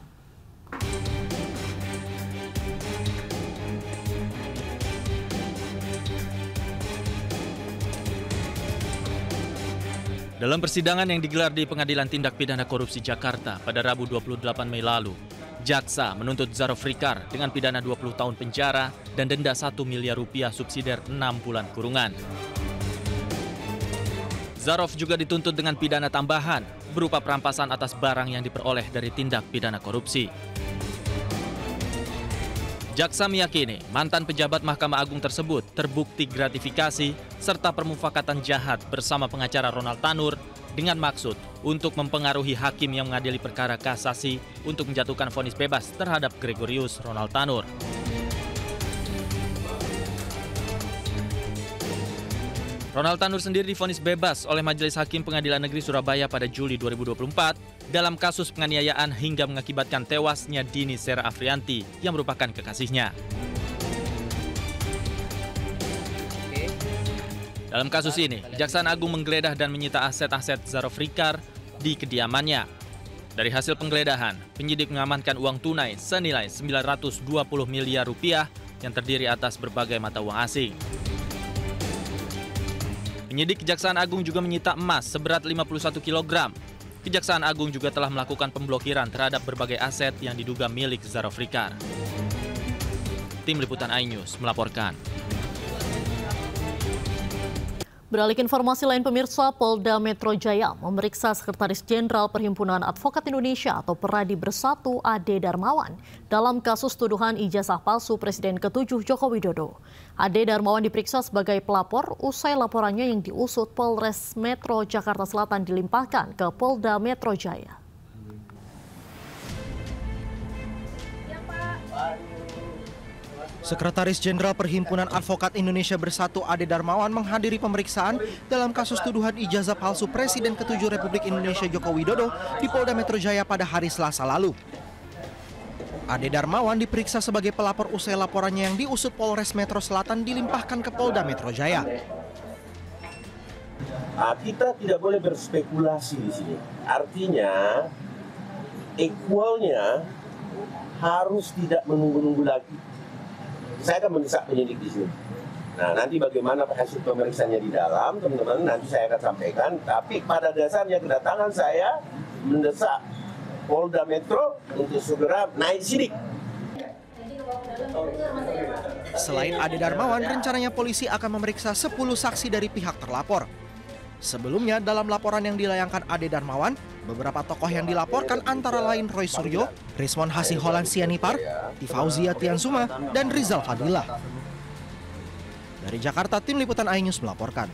Dalam persidangan yang digelar di Pengadilan Tindak Pidana Korupsi Jakarta pada Rabu 28 Mei lalu, jaksa menuntut Zarof Rikar dengan pidana 20 tahun penjara dan denda 1 miliar rupiah subsidiar 6 bulan kurungan. Zarof juga dituntut dengan pidana tambahan berupa perampasan atas barang yang diperoleh dari tindak pidana korupsi. Jaksa meyakini mantan pejabat Mahkamah Agung tersebut terbukti gratifikasi serta permufakatan jahat bersama pengacara Ronald Tanur dengan maksud untuk mempengaruhi hakim yang mengadili perkara kasasi untuk menjatuhkan vonis bebas terhadap Gregorius Ronald Tanur. Ronald Tanur sendiri divonis bebas oleh Majelis Hakim Pengadilan Negeri Surabaya pada Juli 2024 dalam kasus penganiayaan hingga mengakibatkan tewasnya Dini Sera Afrianti yang merupakan kekasihnya. Dalam kasus ini, Kejaksaan Agung menggeledah dan menyita aset-aset Zarof Rikar di kediamannya. Dari hasil penggeledahan, penyidik mengamankan uang tunai senilai 920 miliar rupiah yang terdiri atas berbagai mata uang asing. Penyidik Kejaksaan Agung juga menyita emas seberat 51 kg. Kejaksaan Agung juga telah melakukan pemblokiran terhadap berbagai aset yang diduga milik Zarof Rikar. Tim Liputan iNews melaporkan. Beralih ke informasi lain, pemirsa, Polda Metro Jaya memeriksa Sekretaris Jenderal Perhimpunan Advokat Indonesia atau Peradi Bersatu Ade Darmawan dalam kasus tuduhan ijazah palsu Presiden ke-7 Joko Widodo. Ade Darmawan diperiksa sebagai pelapor usai laporannya yang diusut Polres Metro Jakarta Selatan dilimpahkan ke Polda Metro Jaya. Sekretaris Jenderal Perhimpunan Advokat Indonesia Bersatu Ade Darmawan menghadiri pemeriksaan dalam kasus tuduhan ijazah palsu Presiden ke-7 Republik Indonesia Joko Widodo di Polda Metro Jaya pada hari Selasa lalu. Ade Darmawan diperiksa sebagai pelapor usai laporannya yang diusut Polres Metro Selatan dilimpahkan ke Polda Metro Jaya. Kita tidak boleh berspekulasi di sini. Artinya, equalnya harus tidak menunggu-nunggu lagi. Saya akan mendesak penyidik di sini. Nah, nanti bagaimana hasil pemeriksaannya di dalam, teman-teman, nanti saya akan sampaikan. Tapi pada dasarnya kedatangan saya mendesak Polda Metro untuk segera naik sidik. Selain Ade Darmawan, rencananya polisi akan memeriksa 10 saksi dari pihak terlapor. Sebelumnya, dalam laporan yang dilayangkan Ade Darmawan, beberapa tokoh yang dilaporkan antara lain Roy Suryo, Rizwan Hasiholan Sianipar, Fauzia Tiansuma, dan Rizal Fadilah. Dari Jakarta, Tim Liputan iNews melaporkan.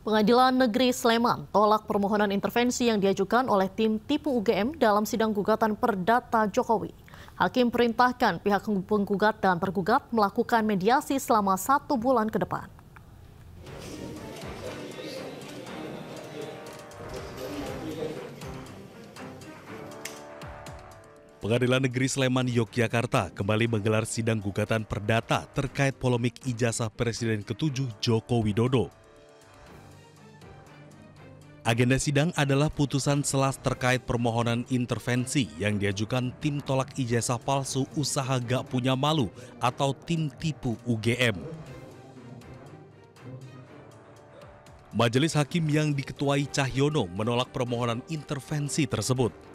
Pengadilan Negeri Sleman tolak permohonan intervensi yang diajukan oleh tim tipu UGM dalam sidang gugatan perdata Jokowi. Hakim perintahkan pihak penggugat dan tergugat melakukan mediasi selama 1 bulan ke depan. Pengadilan Negeri Sleman, Yogyakarta kembali menggelar sidang gugatan perdata terkait polemik ijazah Presiden ke-7 Joko Widodo. Agenda sidang adalah putusan selas terkait permohonan intervensi yang diajukan tim tolak ijazah palsu usaha gak punya malu atau tim tipu UGM. Majelis Hakim yang diketuai Cahyono menolak permohonan intervensi tersebut.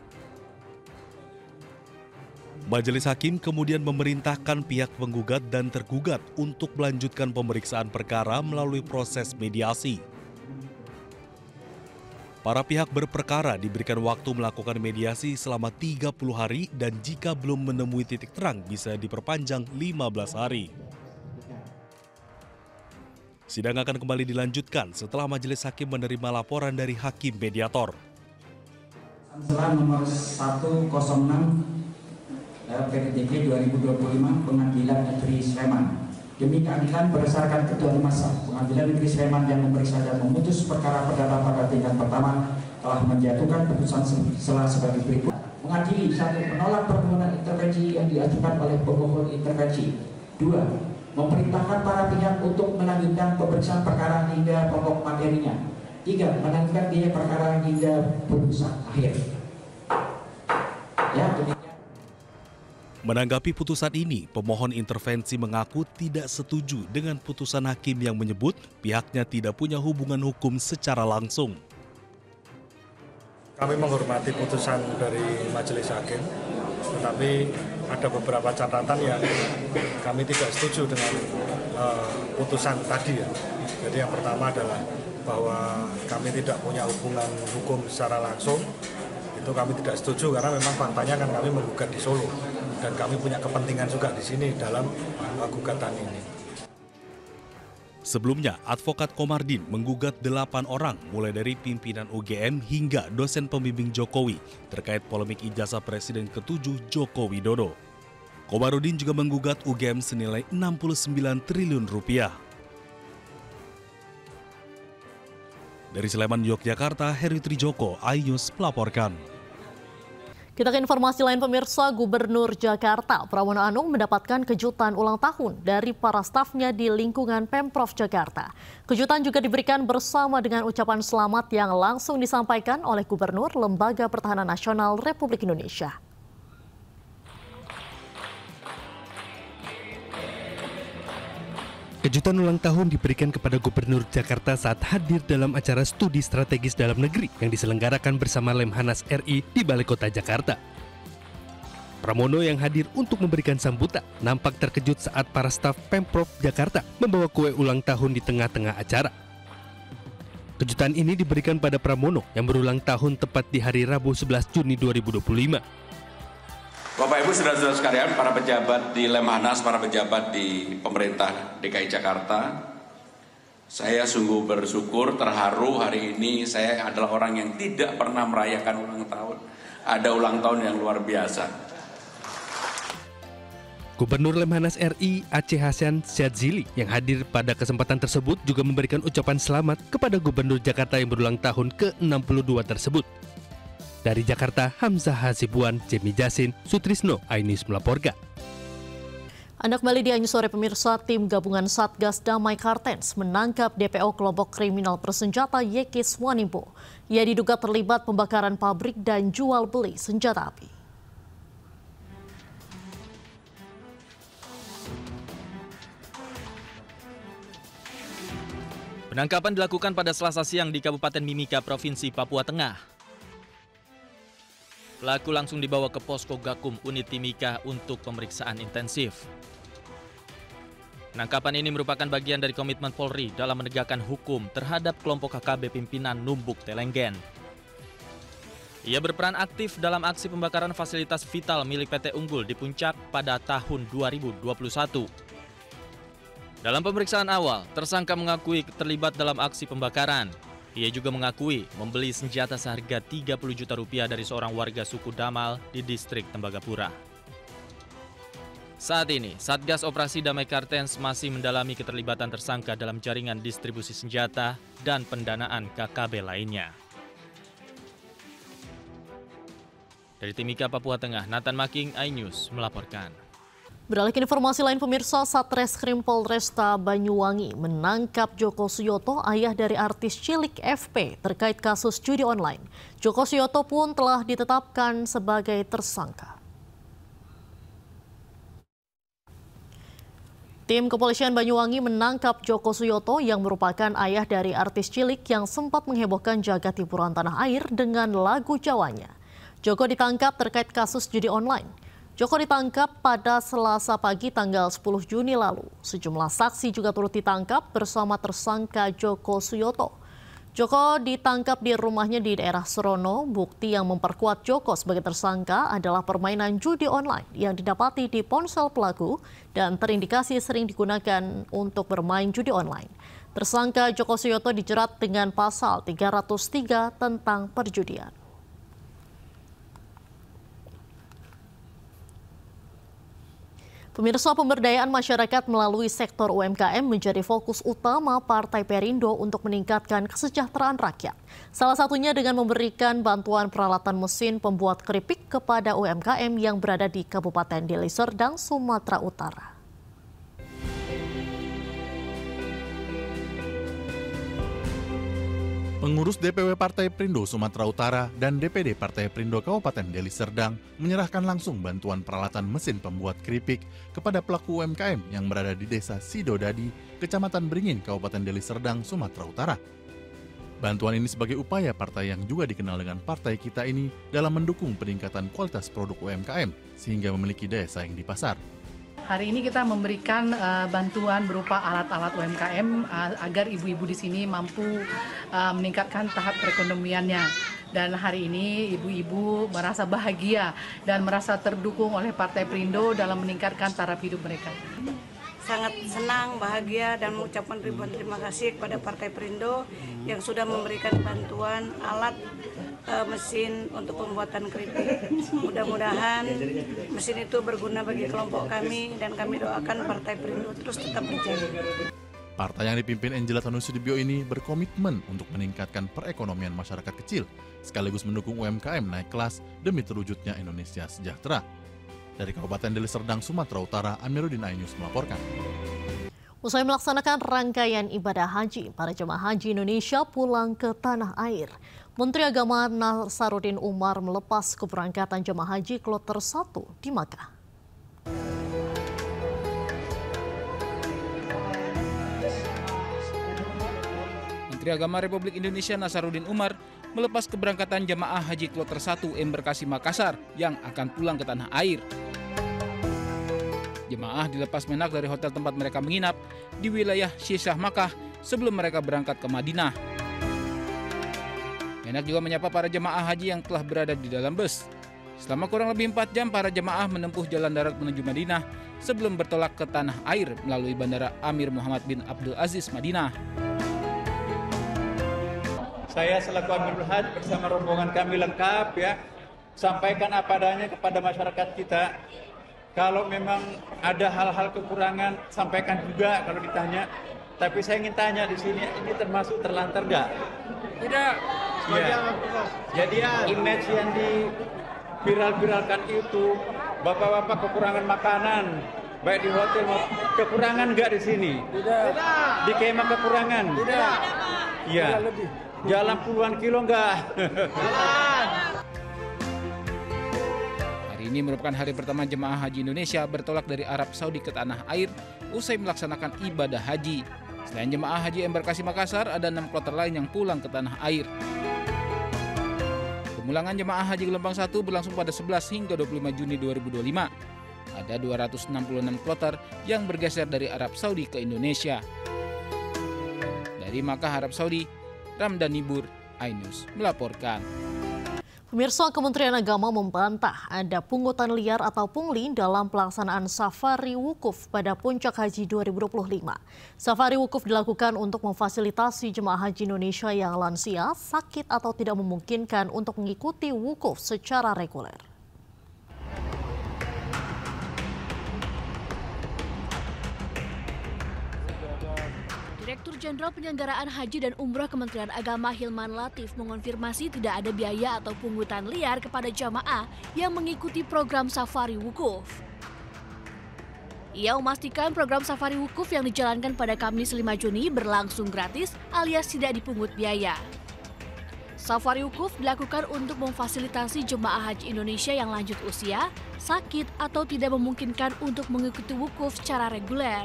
Majelis Hakim kemudian memerintahkan pihak penggugat dan tergugat untuk melanjutkan pemeriksaan perkara melalui proses mediasi. Para pihak berperkara diberikan waktu melakukan mediasi selama 30 hari dan jika belum menemui titik terang bisa diperpanjang 15 hari. Sidang akan kembali dilanjutkan setelah Majelis Hakim menerima laporan dari Hakim Mediator. Setelah nomor 106 PDTP 2025 Pengadilan Negeri Sleman. Demi keadilan berdasarkan ketentuan masa, Pengadilan Negeri Sleman yang memeriksa dan memutus perkara perdata pada tingkat pertama telah menjatuhkan putusan sebagai berikut. Mengadili 1. Menolak permohonan intervensi yang diajukan oleh pemohon intervensi. 2. Memerintahkan para pihak untuk melanjutkan pemeriksaan perkara hingga pokok materinya. 3. Melanjutkan biaya perkara hingga putusan akhir. Ya, menanggapi putusan ini, pemohon intervensi mengaku tidak setuju dengan putusan hakim yang menyebut pihaknya tidak punya hubungan hukum secara langsung. Kami menghormati putusan dari Majelis Hakim, tetapi ada beberapa catatan yang kami tidak setuju dengan putusan tadi ya. Jadi yang pertama adalah bahwa kami tidak punya hubungan hukum secara langsung. Itu kami tidak setuju karena memang faktanya kan kami menggugat di Solo dan kami punya kepentingan juga di sini dalam gugatan ini. Sebelumnya, Advokat Komardin menggugat 8 orang mulai dari pimpinan UGM hingga dosen pembimbing Jokowi terkait polemik ijazah Presiden ke-7 Joko Widodo. Komarudin juga menggugat UGM senilai 69 triliun rupiah. Dari Sleman, Yogyakarta, Heri Trijoko, iNews melaporkan. Kita ke informasi lain pemirsa, Gubernur Jakarta Pramono Anung mendapatkan kejutan ulang tahun dari para stafnya di lingkungan Pemprov Jakarta. Kejutan juga diberikan bersama dengan ucapan selamat yang langsung disampaikan oleh Gubernur Lembaga Pertahanan Nasional Republik Indonesia. Kejutan ulang tahun diberikan kepada Gubernur Jakarta saat hadir dalam acara studi strategis dalam negeri yang diselenggarakan bersama Lemhanas RI di Balai Kota Jakarta. Pramono yang hadir untuk memberikan sambutan nampak terkejut saat para staf Pemprov Jakarta membawa kue ulang tahun di tengah-tengah acara. Kejutan ini diberikan pada Pramono yang berulang tahun tepat di hari Rabu 11 Juni 2025. Bapak Ibu saudara-saudara sekalian, para pejabat di Lemhanas, para pejabat di pemerintah DKI Jakarta, saya sungguh bersyukur, terharu hari ini saya adalah orang yang tidak pernah merayakan ulang tahun. Ada ulang tahun yang luar biasa. Gubernur Lemhanas RI Aceh Hasan Syadzili yang hadir pada kesempatan tersebut juga memberikan ucapan selamat kepada Gubernur Jakarta yang berulang tahun ke-62 tersebut. Dari Jakarta, Hamzah Hasibuan, Jemi Jasin, Sutrisno, iNews melaporkan. Anda kembali di iNews Sore pemirsa, tim gabungan Satgas Damai Kartens menangkap DPO kelompok kriminal bersenjata Yekis Wanimpo. Ia diduga terlibat pembakaran pabrik dan jual beli senjata api. Penangkapan dilakukan pada Selasa siang di Kabupaten Mimika, Provinsi Papua Tengah. Pelaku langsung dibawa ke posko Gakum Unit Timika untuk pemeriksaan intensif. Penangkapan ini merupakan bagian dari komitmen Polri dalam menegakkan hukum terhadap kelompok KKB pimpinan Numbuk Telenggen. Ia berperan aktif dalam aksi pembakaran fasilitas vital milik PT Unggul di Puncak pada tahun 2021. Dalam pemeriksaan awal, tersangka mengakui terlibat dalam aksi pembakaran. Ia juga mengakui membeli senjata seharga 30 juta rupiah dari seorang warga suku Damal di distrik Tembagapura. Saat ini, Satgas Operasi Damai Kartens masih mendalami keterlibatan tersangka dalam jaringan distribusi senjata dan pendanaan KKB lainnya. Dari Timika, Papua Tengah, Nathan Making, iNews melaporkan. Beralih ke informasi lain pemirsa, Satreskrim Polresta Banyuwangi menangkap Joko Suyoto, ayah dari artis cilik FP terkait kasus judi online. Joko Suyoto pun telah ditetapkan sebagai tersangka. Tim kepolisian Banyuwangi menangkap Joko Suyoto yang merupakan ayah dari artis cilik yang sempat menghebohkan jagat hiburan tanah air dengan lagu Jawanya. Joko ditangkap terkait kasus judi online. Joko ditangkap pada Selasa pagi tanggal 10 Juni lalu. Sejumlah saksi juga turut ditangkap bersama tersangka Joko Suyoto. Joko ditangkap di rumahnya di daerah Serono. Bukti yang memperkuat Joko sebagai tersangka adalah permainan judi online yang didapati di ponsel pelaku dan terindikasi sering digunakan untuk bermain judi online. Tersangka Joko Suyoto dijerat dengan pasal 303 tentang perjudian. Pemirsa, pemberdayaan masyarakat melalui sektor UMKM menjadi fokus utama Partai Perindo untuk meningkatkan kesejahteraan rakyat. Salah satunya dengan memberikan bantuan peralatan mesin pembuat keripik kepada UMKM yang berada di Kabupaten Deli Serdang, Sumatera Utara. Pengurus DPW Partai Perindo Sumatera Utara dan DPD Partai Perindo Kabupaten Deli Serdang menyerahkan langsung bantuan peralatan mesin pembuat keripik kepada pelaku UMKM yang berada di Desa Sidodadi, Kecamatan Beringin, Kabupaten Deli Serdang, Sumatera Utara. Bantuan ini sebagai upaya partai yang juga dikenal dengan Partai Kita ini dalam mendukung peningkatan kualitas produk UMKM sehingga memiliki daya saing di pasar. Hari ini kita memberikan bantuan berupa alat-alat UMKM agar ibu-ibu di sini mampu meningkatkan tahap perekonomiannya. Dan hari ini ibu-ibu merasa bahagia dan merasa terdukung oleh Partai Perindo dalam meningkatkan taraf hidup mereka. Sangat senang, bahagia, dan mengucapkan ribuan terima kasih kepada Partai Perindo yang sudah memberikan bantuan alat mesin untuk pembuatan keripik. Mudah-mudahan mesin itu berguna bagi kelompok kami dan kami doakan Partai Perindo terus tetap berjaya. Partai yang dipimpin Angela Tanusudibio ini berkomitmen untuk meningkatkan perekonomian masyarakat kecil, sekaligus mendukung UMKM naik kelas demi terwujudnya Indonesia sejahtera. Dari Kabupaten Deli Serdang, Sumatera Utara, Amiruddin iNews melaporkan. Usai melaksanakan rangkaian ibadah haji, para jemaah haji Indonesia pulang ke tanah air. Menteri Agama Nasaruddin Umar melepas keberangkatan jemaah haji kloter 1 di Makkah. Menteri Agama Republik Indonesia Nasaruddin Umar melepas keberangkatan jemaah haji kloter 1 Embarkasi Makassar yang akan pulang ke tanah air. Jemaah dilepas menak dari hotel tempat mereka menginap di wilayah Syisah Makkah sebelum mereka berangkat ke Madinah. Menak juga menyapa para jemaah haji yang telah berada di dalam bus. Selama kurang lebih 4 jam para jemaah menempuh jalan darat menuju Madinah sebelum bertolak ke tanah air melalui Bandara Amir Muhammad bin Abdul Aziz Madinah. Saya selaku Amirul Hajj bersama rombongan kami lengkap ya, sampaikan apa adanya kepada masyarakat kita. Kalau memang ada hal-hal kekurangan, sampaikan juga kalau ditanya. Tapi saya ingin tanya di sini, ini termasuk terlantar nggak? Tidak. Ya. Jadi image yang diviral-viralkan itu, bapak-bapak kekurangan makanan, baik di hotel, kekurangan nggak di sini? Tidak. Di kemah kekurangan? Tidak. Iya. Jalan puluhan kilo nggak? Jalan. Hari ini merupakan hari pertama jemaah haji Indonesia bertolak dari Arab Saudi ke tanah air usai melaksanakan ibadah haji. Selain jemaah haji Embarkasi Makassar, ada 6 kloter lain yang pulang ke tanah air. Pemulangan jemaah haji gelombang 1 berlangsung pada 11 hingga 25 Juni 2025. Ada 266 kloter yang bergeser dari Arab Saudi ke Indonesia. Dari Makkah, Arab Saudi, Ramdan Nibur, iNews melaporkan. Pemirsa, Kementerian Agama membantah ada pungutan liar atau pungli dalam pelaksanaan safari wukuf pada puncak haji 2025. Safari wukuf dilakukan untuk memfasilitasi jemaah haji Indonesia yang lansia, sakit atau tidak memungkinkan untuk mengikuti wukuf secara reguler. Direktur Jenderal Penyelenggaraan Haji dan Umroh Kementerian Agama Hilman Latif mengonfirmasi tidak ada biaya atau pungutan liar kepada jamaah yang mengikuti program safari wukuf. Ia memastikan program safari wukuf yang dijalankan pada Kamis 5 Juni berlangsung gratis alias tidak dipungut biaya. Safari wukuf dilakukan untuk memfasilitasi jemaah haji Indonesia yang lanjut usia, sakit atau tidak memungkinkan untuk mengikuti wukuf secara reguler.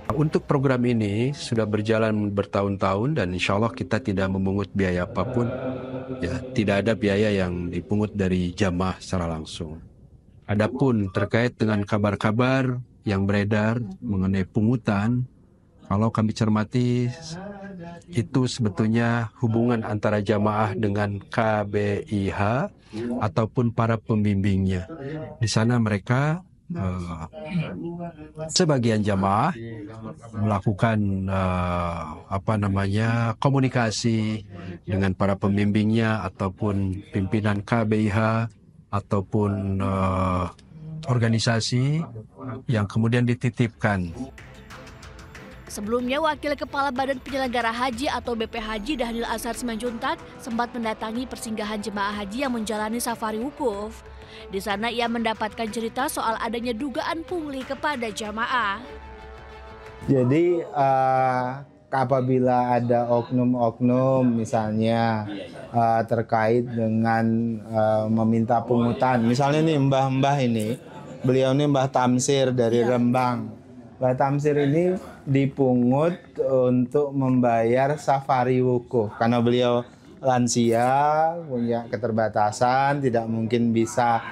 Untuk program ini sudah berjalan bertahun-tahun dan insya Allah kita tidak memungut biaya apapun. Ya, tidak ada biaya yang dipungut dari jamaah secara langsung. Adapun terkait dengan kabar-kabar yang beredar mengenai pungutan, kalau kami cermati itu sebetulnya hubungan antara jamaah dengan KBIH ataupun para pembimbingnya. Di sana mereka sebagian jamaah melakukan komunikasi dengan para pembimbingnya ataupun pimpinan KBIH ataupun organisasi yang kemudian dititipkan. Sebelumnya, Wakil Kepala Badan Penyelenggara Haji atau BP Haji Dhanil Azhar Simanjuntak sempat mendatangi persinggahan jemaah haji yang menjalani safari wukuf. Di sana ia mendapatkan cerita soal adanya dugaan pungli kepada jamaah. Jadi apabila ada oknum-oknum misalnya terkait dengan meminta pungutan, misalnya nih mbah-mbah ini, beliau ini Mbah Tamsir dari Rembang. Mbah Tamsir ini dipungut untuk membayar safari wukuf karena beliau lansia, punya keterbatasan, tidak mungkin bisa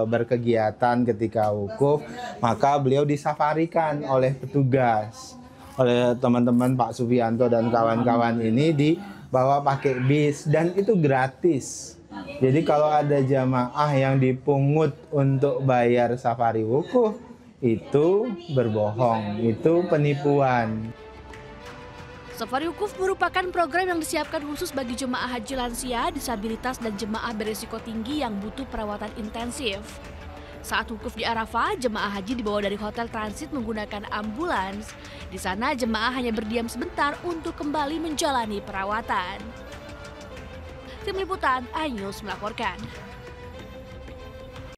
berkegiatan ketika wukuf, maka beliau disafarikan oleh petugas, oleh teman-teman Pak Sufianto dan kawan-kawan ini dibawa pakai bis dan itu gratis. Jadi kalau ada jamaah yang dipungut untuk bayar safari wukuf, itu berbohong, itu penipuan. Safari wukuf merupakan program yang disiapkan khusus bagi jemaah haji lansia, disabilitas, dan jemaah beresiko tinggi yang butuh perawatan intensif. Saat wukuf di Arafah, jemaah haji dibawa dari hotel transit menggunakan ambulans. Di sana jemaah hanya berdiam sebentar untuk kembali menjalani perawatan. Tim Liputan iNews melaporkan.